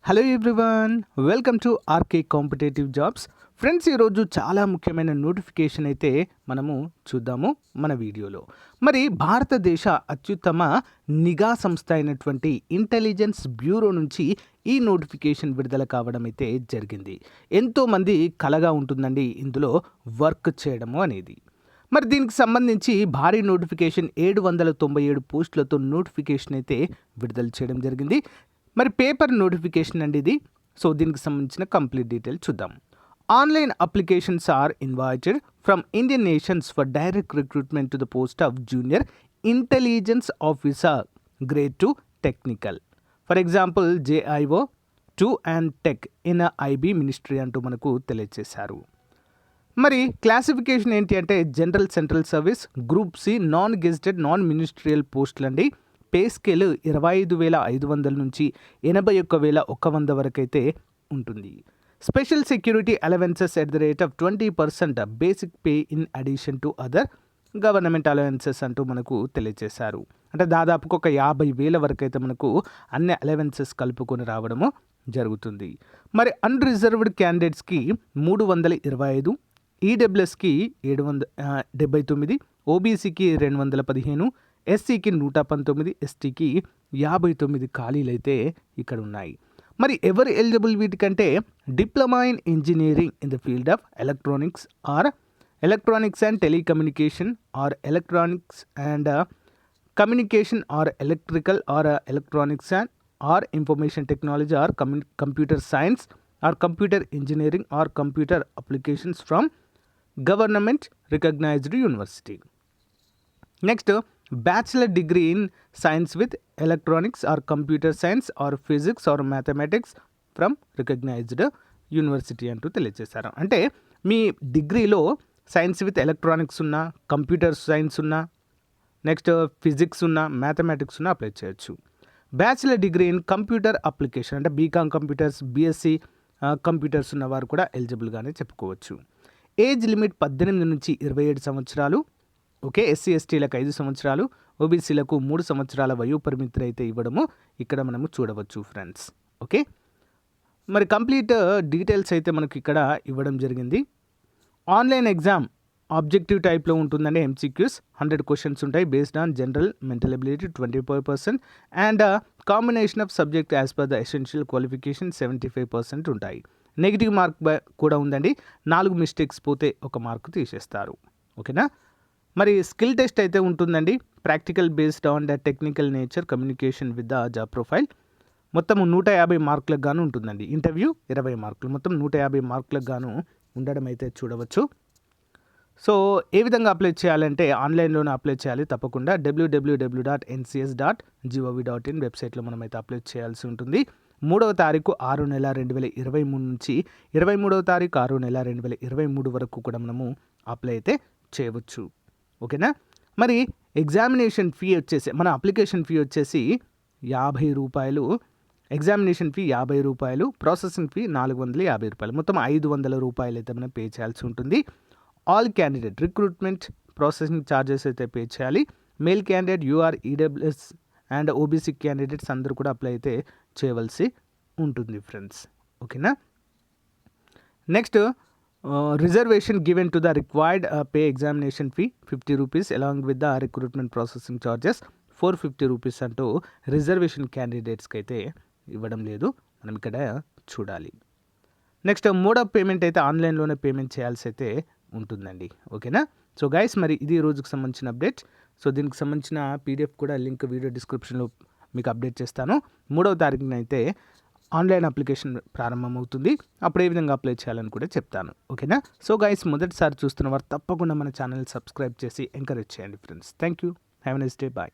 Hello everyone, welcome to RK competitive jobs. Friends, ఈరోజు చాలా ముఖ్యమైన నోటిఫికేషన్ అయితే మనము చూద్దాము మన వీడియోలో. మరి భారతదేశ అత్యుత్తమ నిఘా సంస్థ అయినటువంటి ఇంటెలిజెన్స్ బ్యూరో నుంచి ఈ నోటిఫికేషన్ విడుదల కావడం అయితే జరిగింది. ఎంతోమంది కలగా ఉంటుందండి ఇందులో వర్క్ చేయడము అనేది. మరి దీనికి సంబంధించి భారీ నోటిఫికేషన్ 797 పోస్టులతో నోటిఫికేషన్ అయితే విడుదల చేయడం జరిగింది. మరి పేపర్ నోటిఫికేషన్ అండి ఇది. సో దీనికి సంబంధించిన కంప్లీట్ డీటెయిల్ చూద్దాం. Online applications are invited from Indian nations for direct recruitment to the post of junior intelligence officer grade 2 technical. For example JIO 2 and tech in IB ministry అంటూ మనకు తెలియజేశారు. మరి classification ఏంటి అంటే general central service, group C, non gazetted non ministerial పోస్టులు అండి. Pay scale 25,500 నుంచి 81,100 వరకు అయితే ఉంటుంది. Special security allowances at the rate of 20% basic pay in addition to other government allowances అంటూ మనకు తెలియజేశారు. అంటే దాదాపుగా ఒక 50,000 వరకు అయితే మనకు అన్ని అలవెన్సెస్ కలుపుకొని రావడము జరుగుతుంది. మరి అన్రిజర్వ్డ్ క్యాండిడేట్స్కి 325, ఈడబ్ల్యూఎస్కి 779, ఓబీసీకి 215, ఎస్సీకి 119, ఎస్టీకి 59 ఖాళీలు అయితే ఇక్కడ ఉన్నాయి. మరి ఎవరు ఎలిజిబుల్ వీటికంటే diploma in engineering in the field of electronics and telecommunication or electronics and communication or electrical or electronics and or information technology or computer science or computer engineering or computer applications from government recognised university. Next, bachelor degree in science with electronics or computer science or physics or mathematics from recognised university అంటూ తెలియజేశారు. అంటే మీ డిగ్రీలో science with electronics ఉన్నా, computer science ఉన్నా, next physics ఉన్నా, mathematics ఉన్నా apply చేయొచ్చు. Bachelor degree in computer application అంటే బీకామ్ కంప్యూటర్స్, బీఎస్సీ కంప్యూటర్స్ ఉన్నవారు కూడా ఎలిజిబుల్గానే చెప్పుకోవచ్చు. ఏజ్ లిమిట్ 18 నుంచి 27 సంవత్సరాలు. ఓకే, ఎస్సీ ఎస్టీలకు 5 సంవత్సరాలు, ఓబీసీలకు 3 సంవత్సరాల వయోపరిమితి అయితే ఇవ్వడము ఇక్కడ మనము చూడవచ్చు ఫ్రెండ్స్. ఓకే, మరి కంప్లీట్ డీటెయిల్స్ అయితే మనకి ఇక్కడ ఇవ్వడం జరిగింది. ఆన్లైన్ ఎగ్జామ్ ఆబ్జెక్టివ్ టైప్లో ఉంటుందండి. ఎంసీక్యూస్ 100 క్వశ్చన్స్ ఉంటాయి. Based on general mental ability 25% and combination of subject as per the essential qualification 75% ఉంటాయి. నెగిటివ్ మార్క్ కూడా ఉందండి. 4 మిస్టేక్స్ పోతే 1 మార్కు తీసేస్తారు. ఓకేనా. మరి స్కిల్ టెస్ట్ అయితే ఉంటుందండి. Practical based on the technical nature communication with the job profile. మొత్తం 150 మార్కులకు గాను ఉంటుందండి. ఇంటర్వ్యూ 20 మార్కులు, మొత్తం 150 మార్కులకు గాను ఉండడం అయితే చూడవచ్చు. సో ఏ విధంగా అప్లై చేయాలంటే ఆన్లైన్లోనే అప్లై చేయాలి తప్పకుండా. www.ncs.gov.in వెబ్సైట్లో మనం అయితే అప్లై చేయాల్సి ఉంటుంది. 3వ తారీఖు 6 నెల 2023 నుంచి 23వ తారీఖు 6 నెల 2023 వరకు కూడా మనము అప్లై అయితే చేయవచ్చు. ఓకేనా. మరి ఎగ్జామినేషన్ ఫీ వచ్చేసి మన అప్లికేషన్ ఫీ వచ్చేసి 50 రూపాయలు. ఎగ్జామినేషన్ ఫీ 50 రూపాయలు, ప్రాసెసింగ్ ఫీ 450 రూపాయలు, మొత్తం 500 రూపాయలు అయితే మనం పే చేయాల్సి ఉంటుంది. All candidate recruitment processing charges అయితే పే చేయాలి. Male candidate, UR, EWS and OBC candidates అందరూ కూడా అప్లై అయితే చేయవలసి ఉంటుంది ఫ్రెండ్స్. ఓకేనా. Next, reservation given to the required pay examination fee 50 rupees along with the recruitment processing charges 450 rupees అంటూ reservation క్యాండిడేట్స్కి అయితే ఇవ్వడం లేదు. మనం ఇక్కడ చూడాలి. నెక్స్ట్, మోడ్ ఆఫ్ పేమెంట్ అయితే ఆన్లైన్లోనే పేమెంట్ చేయాల్సి అయితే ఉంటుందండి. ఓకేనా. సో గైస్, మరి ఇది రోజుకు సంబంధించిన అప్డేట్. సో దీనికి సంబంధించిన పీడిఎఫ్ కూడా లింక్ వీడియో డిస్క్రిప్షన్లో మీకు అప్డేట్ చేస్తాను. 3వ తారీఖున అయితే ఆన్లైన్ అప్లికేషన్ ప్రారంభమవుతుంది. అప్పుడు ఏ విధంగా అప్లై చేయాలని కూడా చెప్తాను. ఓకేనా. సో గైస్, మొదటిసారి చూస్తున్న వారు తప్పకుండా మన ఛానల్ సబ్స్క్రైబ్ చేసి ఎంకరేజ్ చేయండి friends. Thank you. Have a nice day. Bye.